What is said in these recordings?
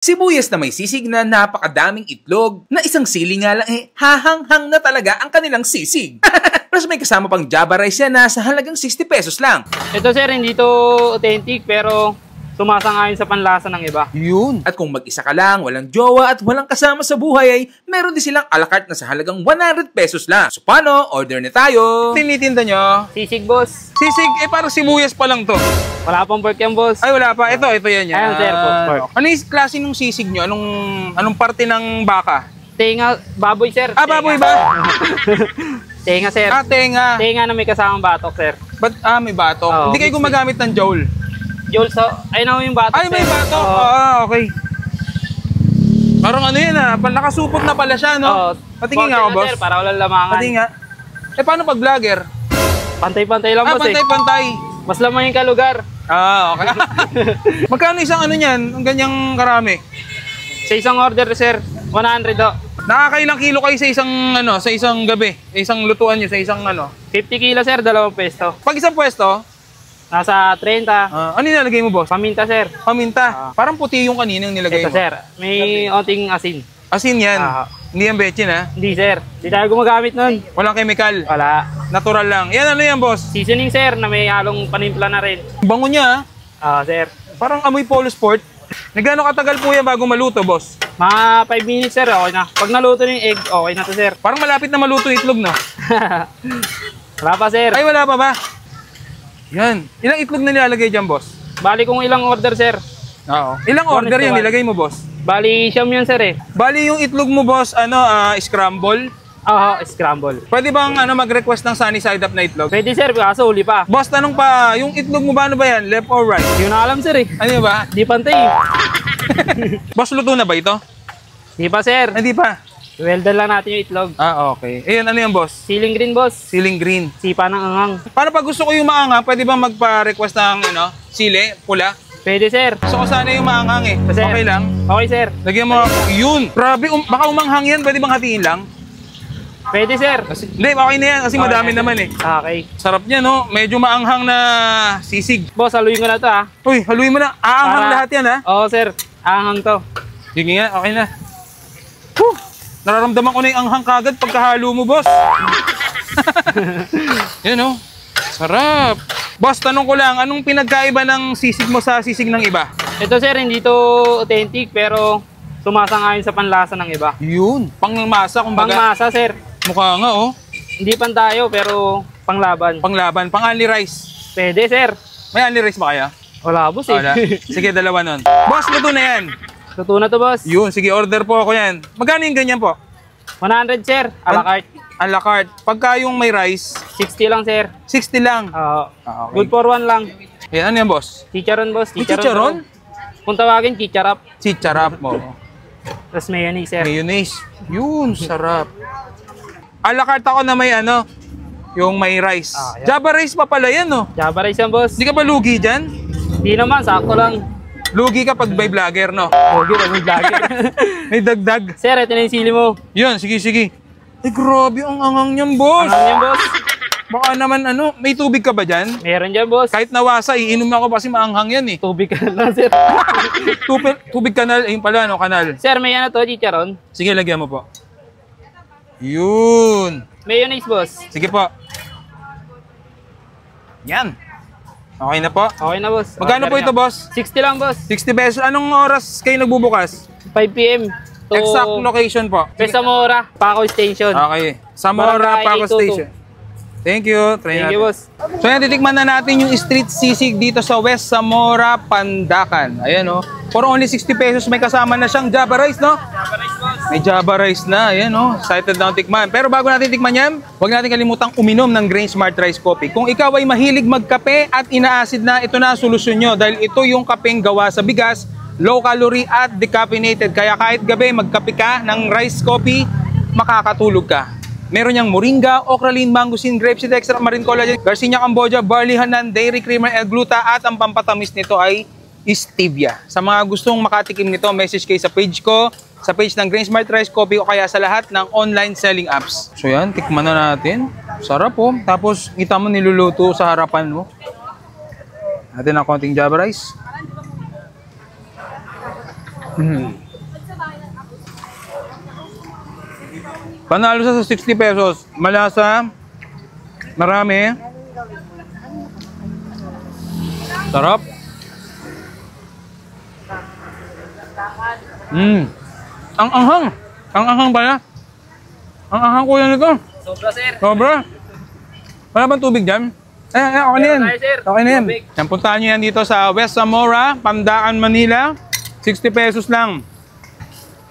Sibuyas na may sisig na napakadaming itlog na isang sili nga lang hahanghang na talaga ang kanilang sisig. Plus may kasama pang Java rice yan na sa halagang 60 pesos lang. Ito sir, hindi to authentic pero sumasang-ayon sa panlasa ng iba. Yun. At kung mag-isa ka lang, walang jowa at walang kasama sa buhay ay meron din silang a la carte na sa halagang 100 pesos lang. So paano? Order na tayo. Tinitinda nyo? Sisig boss. Sisig, parang sibuyas pa lang to. Wala pang pork yan boss. Ay, wala pa. Ito yan. Ayun sir, pork. Ano yung klase ng sisig nyo? Anong parte ng baka? Tenga, baboy sir. Baboy ba? Tenga sir. Tenga. Tenga na may kasamang batok sir. May batok. Oo, Hindi kayo gumagamit ng jowl? Joel, so, ayun na yung batok. Ay, may batok. Okay. Parang ano yan nakasupot na pala siya, no? Patingin nga ako, boss. Sir, para walang lamangan. Patingin nga. Paano pag vlogger? Pantay-pantay lang boss pantay-pantay. Mas lamang yung kalugar. Okay. Magkano isang ano yan? Ang ganyang karami? Sa isang order, sir, 100 do. Nakakailang kilo kayo sa isang gabi? Sa isang lutuan nyo, sa isang 50 kilo, sir, 2 pwesto. Pag isang pwesto? Nasa 30. Ano nilalagay mo, boss? Paminta, sir. Paminta? Parang puti yung kaninang nilagay mo. Ito, sir. May onting asin. Asin yan? Hindi yan bechin, Hindi, sir. Hindi tayo gumagamit nun. Walang chemical? Wala. Natural lang. Yan, ano yan, boss? Seasoning, sir, na may halong panimpla na rin. Bango niya, sir. Parang amoy Polo Sport. Nagano katagal po yan bago maluto, boss? Mga 5 minutes, sir. Okay na. Pag naluto na yung egg, okay na to, sir. Parang malapit na maluto yung itlog, no? Wala pa, sir. Ay, wala pa ba? Yan. Ilang itlog na nilalagay dyan, boss? Bali kung ilang order, sir. Oo. Ilang order yung nilagay mo, boss? Bali, siyam yun, sir, Bali yung itlog mo, boss, scramble? Scramble. Pwede bang mag-request ng sunny side up na itlog? Pwede, sir, kaso uli pa. Boss, tanong pa, yung itlog mo ba, ano ba yan? Left or right? Hindi ko na alam, sir, Ano ba? Di pantay. Boss, luto na ba ito? Di pa, sir. Hindi pa. Well done lang natin yung itlog. Okay. Ayun, ano yan, boss? Siling green, boss. Siling green. Sipa ng anghang. Paano pag gusto ko yung maanghang, pwede bang magpa-request ng sili, pula? Pwede, sir. Gusto ko sana yung maanghang Sir. Okay lang? Okay, sir. Lagyan mo yun. Grabe, baka umanghang yan. Pwede bang hatiin lang? Pwede, sir. Hindi, okay na yan kasi madami naman Okay. Sarap niya, no? Medyo maanghang na sisig. Boss, haluin ko na to, Uy, haluin mo na. Aanghang lahat yan, Oo, sir. Aanghang to. Sige nga, okay na. Nararamdaman ko na yung anghang kagad pagkahalo mo, boss. Yan, no? Sarap. Boss, tanong ko lang, anong pinagkaiba ng sisig mo sa sisig ng iba? Ito, sir, hindi to authentic pero sumasang-ayon sa panlasa ng iba. Yun. Pangmasa, kumbaga. Pangmasa, sir. Mukha nga, oh. Hindi pantayo pero panglaban. Panglaban. Pang-only rice. Pwede, sir. May only rice ba kaya? Wala, boss, Wala. Sige, dalawa nun. Boss, luto na yan. Luto na to, boss. Yun, sige, order po ako yan. Magkano yung ganyan po? 100, sir. A la carte. A la carte. Pagka yung may rice, 60 lang, sir. 60 lang. Okay. Good for one lang. Yan, ano yan, boss? Chicharon, boss. Chicharon? Kung tawagin, chicharap. Chicharap mo. Tapos mayonnaise, sir. Mayonnaise. Yun, sarap. A la carte ako na may yung may rice. Yan. Java rice pa pala yan, no? Java rice yan, boss. Hindi ka ba lugi dyan? Hindi naman, sakto lang. Lugi ka pag may vlogger, no? Okay, may vlogger. May dagdag. Sir, ito na yung sili mo. Yun, sige. Ay, grabe ang angang niyan, boss. Ano yan, boss? Baka naman, may tubig ka ba dyan? Meron dyan, boss. Kahit nawasa, iinom ako kasi maanghang yan, Tubig ka lang, sir. Tubig kanal, ayun pala, kanal. Sir, may chicharon. Sige, lagyan mo po. Yun. Mayonnaise, boss. Sige po. Yan. Okay na po. Okay na, boss. Magkano po ito, boss? 60 lang, boss. 60 pesos. Anong oras kayo nagbubukas? 5 p.m. to Exact location po. Zamora, Paco Station. Okay. Zamora, Barangay Paco 822. Station. Thank you. Try Thank natin. you, boss. So yan, titikman na natin yung street sisig dito sa West Zamora, Pandacan. Ayan, oh. For only 60 pesos, may kasama na siyang Java rice, no? Java rice, boss. May Java rice na. Ayan, oh. Excited na akong tikman. Pero bago natin tikman yan, huwag natin kalimutang uminom ng Grain Smart Rice Coffee. Kung ikaw ay mahilig magkape at inaasid na, ito na ang solusyon nyo. Dahil ito yung kapeng gawa sa bigas, low calorie at decaffeinated. Kaya kahit gabi magkape ka ng rice coffee, makakatulog ka. Meron niyang moringa, okralin, mangosteen, grapeseed extract, marine collagen, Garcinia Cambogia, barley hanan, dairy creamer, L-gluta at ang pampatamis nito ay stevia. Sa mga gustong makatikim nito, message kayo sa page ko, sa page ng Grain Smart Rice Coffee o kaya sa lahat ng online selling apps. So yan, tikman na natin. Sarap po. Tapos kita mo niluluto sa harapan mo. Natin ang konting Java rice. Panalo sa 60 pesos. Malasa. Marami. Sarap. Ang anghang. Ang anghang pala. Ang anghang ko yan ito. Sobra, sir. Sobra. Wala bang tubig dyan? Okay na yan. Meron tayo, sir. Okay na yan. Tubig. Yan, puntahan nyo yan dito sa West Zamora, Pandaan, Manila. 60 pesos lang.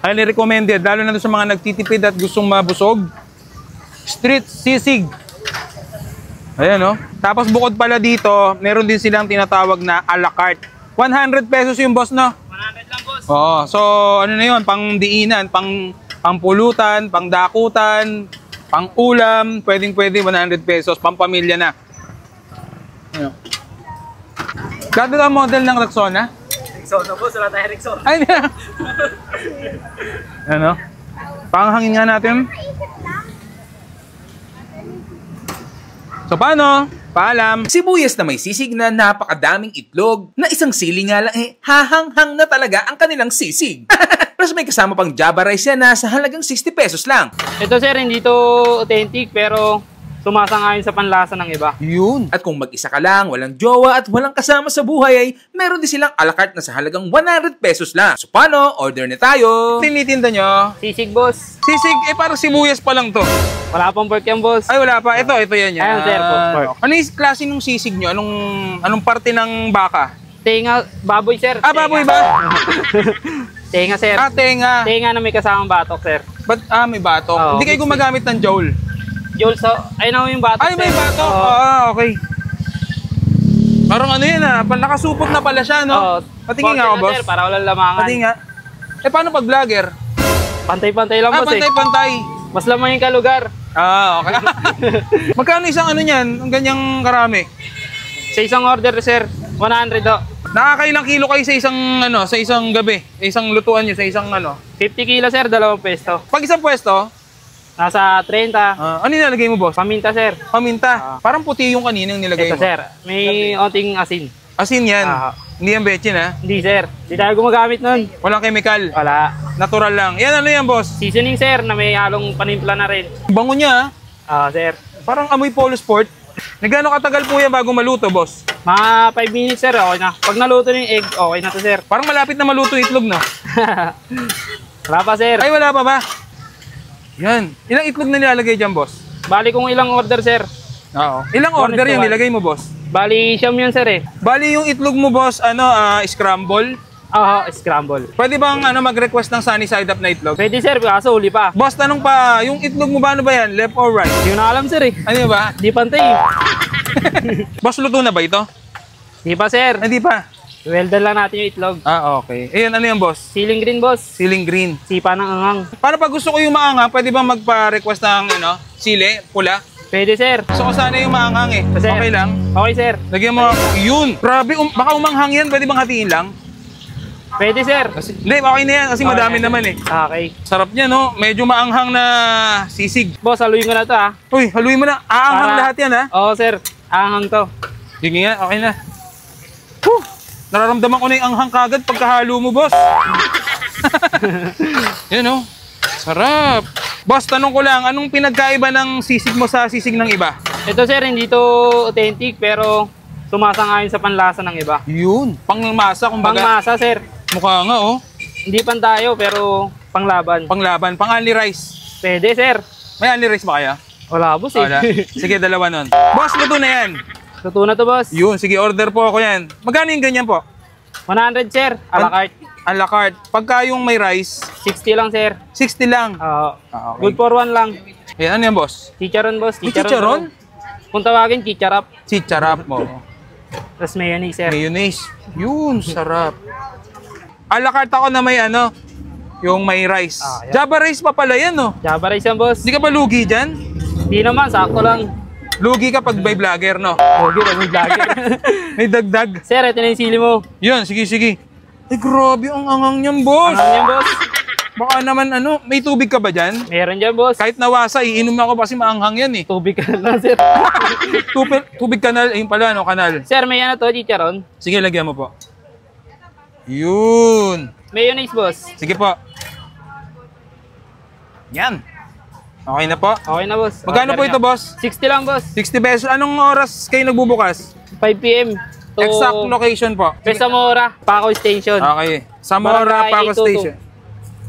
Highly recommended. Lalo na doon sa mga nagtitipid at gustong mabusog. Street sisig. Ayan, no? Tapos bukod pala dito, meron din silang tinatawag na a la carte. 100 pesos yung boss, no? 100 lang, boss. Oo. So, ano na yun? Pang diinan, pang pulutan, pang dakutan, pang ulam. Pwedeng-pwede, 100 pesos. Pang pamilya na. Ano? Gado ka model ng Rexona? Rexona, boss. Wala tayo Rexona. Ay, na. Ano? Panghangin nga natin. So, paano? Paalam. Sibuyas na may sisig na napakadaming itlog na isang sili nga lang hahanghang na talaga ang kanilang sisig. Plus may kasama pang Java rice yan na sa halagang 60 pesos lang. Ito, sir, hindi to authentic, pero sumasang-ayon sa panlasa ng iba. Yun. At kung mag-isa ka lang, walang jowa at walang kasama sa buhay ay meron din silang a la carte na sa halagang 100 pesos lang. So paano? Order na tayo! Tinitinda nyo. Sisig, boss. Sisig, parang sibuyas pa lang to. Wala pang pork yan, boss. Ay, wala pa. Ito yan. Ayan, sir, pork. Ano yung klase ng sisig nyo? Anong parte ng baka? Tenga, baboy, sir. Baboy ba? Tenga, sir. Tenga. Tenga na may kasamang batok, sir. May batok. Oo. Hindi kayo gumagamit ng jowl. Joel, so, ayun na yung batok, Ay, may sir. batok. Oo. Okay. Parang ano yan nakasupot na pala siya, no? Oo. Patingin nga ako, Pork na, boss. sir, para walang lamangan. Patingin nga. Paano pag vlogger? Pantay-pantay lang, boss, Pantay-pantay. Mas lamang yung kalugar. Okay. Magkano isang ano niyan? Ang ganyang karami? Sa isang order, sir, 100 do. Nakakailang kilo kayo sa isang gabi? Sa isang lutuan niyo, sa isang 50 kilo, sir, 2 pesto. Pag isang pwesto, Nasa 30. ano nilalagay mo, boss? Paminta, sir. Paminta. Parang puti yung kaninang nilagay Ito, mo. sir. May onting asin. Asin yan. Hindi yan betchin, ha? Hindi, sir. Hindi tayo gumagamit nun. Walang chemical. Wala. Natural lang. Yan, ano yan, boss? Seasoning, sir, na may halong panimpla na rin. Bango niya, ha? Sir. Parang amoy Polo Sport. Nagano katagal po yan bago maluto, boss? Mga 5 minutes, sir. Okay na. Pag naluto na yung egg, okay na to, sir. Parang malapit na maluto yung itlog, no? Wala pa, sir. Ay, wala pa ba? Yan. Ilang itlog na nilalagay dyan, boss? Bali kung ilang order, sir. Oo. Ilang order yung nilagay mo, boss? Bali, siyam yun, sir, eh. Bali yung itlog mo, boss, scramble? Scramble. Pwede bang mag-request ng sunny side up na itlog? Pwede, sir. Kaso uli pa. Boss, tanong pa, yung itlog mo ba, ano ba yan? Left or right? Hindi ko na alam, sir, eh. Ano ba? Di pantay, eh. Boss, luto na ba ito? Di pa, sir. Hindi pa. Well done lang natin yung itlog. Okay. Ayan, ano yan, boss? Ceiling green, boss. Ceiling green. Sipa ng anghang. Para pag gusto ko yung maanghang, pwede bang magpa-request ng sili, pula? Pwede, sir. Gusto ko sana yung maanghang eh. Sir. Okay lang? Okay, sir. Lagyan mo, yun. Grabe, baka umanghang yan. Pwede bang hatiin lang? Pwede, sir. Hindi, okay na yan kasi Okay. madami naman eh. Okay. Sarap niya, no? Medyo maanghang na sisig. Boss, haluin ko na to, ha. Uy, haluin mo na. Aanghang lahat yan, ha? Oo, sir. Anghang to. Sige nga, okay na. Whew! Nararamdaman ko na yung anghang kagad pagkahalo mo, boss. Yan, no? Sarap. Boss, tanong ko lang, anong pinagkaiba ng sisig mo sa sisig ng iba? Ito, sir, hindi to authentic, pero sumasang-ayon sa panlasa ng iba. Yun. Pangmasa, kumbaga. Pangmasa, sir. Mukha nga, oh. Hindi pantayo, pero panglaban. Panglaban. Pang-only rice. Pwede, sir. May only rice ba kaya? Wala, boss, eh. Wala. Sige, dalawa nun. Boss, luto na yan. Luto na to, boss. Yun, sige, order po ako yan. Magkano yung ganyan po? 100, sir. A la carte. A la carte. Pagka yung may rice, 60 lang, sir. 60 lang. Oo. Okay. Good for one lang. Yan, ano yan, boss? Chicharon, boss. May chicharon? Kung tawagin, chicharap. Chicharap mo. Tapos mayonnaise, sir. Mayonnaise. Yun, sarap. A la carte ako na may yung may rice. Yan. Java rice pa pala yan, no? Java rice yan, boss. Hindi ka ba lugi dyan? Hindi naman, sakto lang. Lugi ka pag may vlogger, no? Okay, pag may vlogger. May dagdag. Sir, ito na yung sili mo. Yun, sige, sige. Ay, grabe ang angang niyan, boss. Ano yan, boss? Baka naman, may tubig ka ba dyan? Meron dyan, boss. Kahit nawasa, iinom na ako kasi maanghang yan eh. Tubig ka na lang, sir. Tubig kanal, ayun pala, kanal. Sir, may ano to, chicharon? Sige, lagyan mo po. Yun. Mayonnaise, boss. Sige po. Yan. Okay na po. Okay na, boss. Magkano po Order ito, nyo. boss? 60 lang, boss. 60 pesos. Anong oras kayo nagbubukas? 5 p.m. to Exact location po. Zamora, Paco Station. Okay. Zamora, Barangay Paco 822. Station.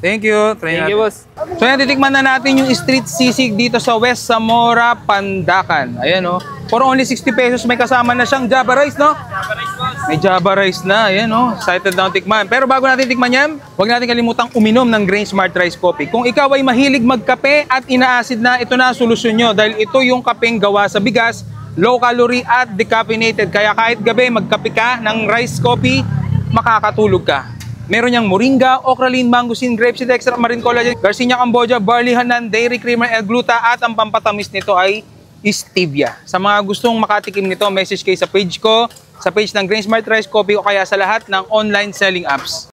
Thank you. Try Thank natin. you, boss. So yan, titikman na natin yung street sisig dito sa West Zamora, Pandacan. Ayan o. For only 60 pesos, may kasama na siyang Java rice, no? May Java rice na. Ayan o. Excited na akong tikman. Pero bago natin tikman yan, huwag natin kalimutang uminom ng Grain Smart Rice Coffee. Kung ikaw ay mahilig magkape at inaasid na, ito na ang solusyon nyo. Dahil ito yung kapeng gawa sa bigas, low calorie at decaffeinated. Kaya kahit gabi magkape ka ng rice coffee, makakatulog ka. Meron niyang moringa, okralin, mangosteen, grapeseed extract, marine collagen, Garcinia Cambogia, barley hanan, dairy creamer, L-gluta at ang pampatamis nito ay stevia. Sa mga gustong makatikim nito, message kayo sa page ko, sa page ng Grain Smart Rice Coffee o kaya sa lahat ng online selling apps.